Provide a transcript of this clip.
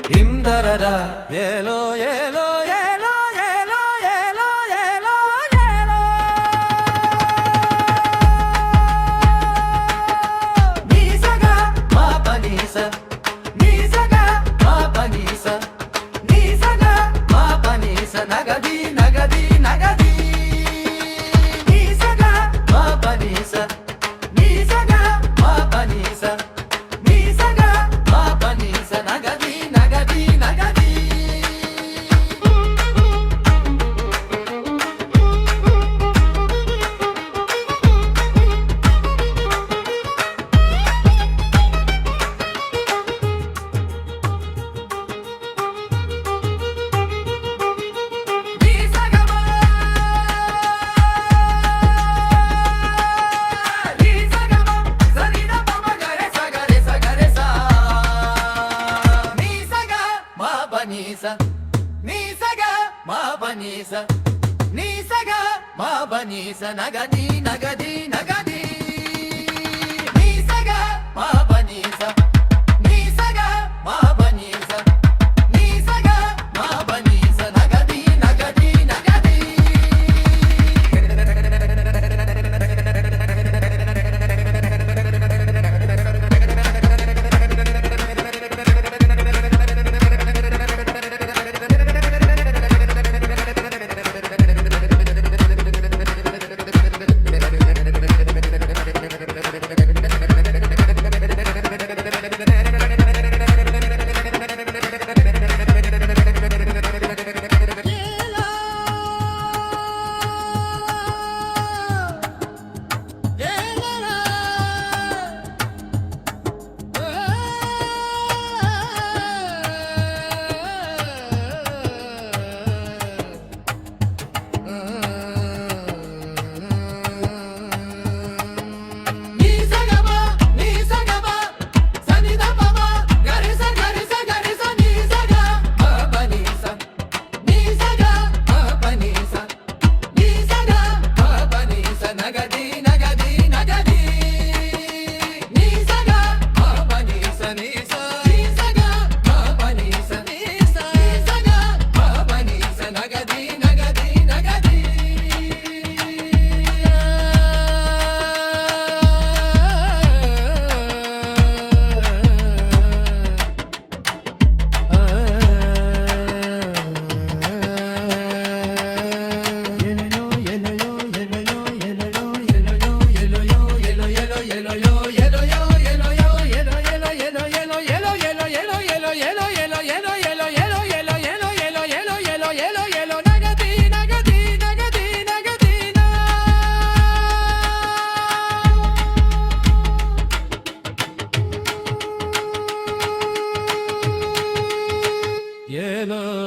Himdarada, yellow, yellow, yellow, yellow, yellow, yellow, yellow. Nisaga, ma pa nisa, nisaga, ma pa nisa, nisaga, ma pa nisa, nagadi, nagadi, nagadi. Nisaga, ma pa nisa, nisaga, ma pa nisa, nisaga, ma pa nisa, nagadi. Nisa, nisaga, ma pa nisa, nisaga, ma pa nisa, nagadi, nagadi, nagadi. Nisaga, ma pa nisa, nisaga, ma pa nisa, nisaga, ma pa nisa, nagadi, nagadi, nagadi. Yellow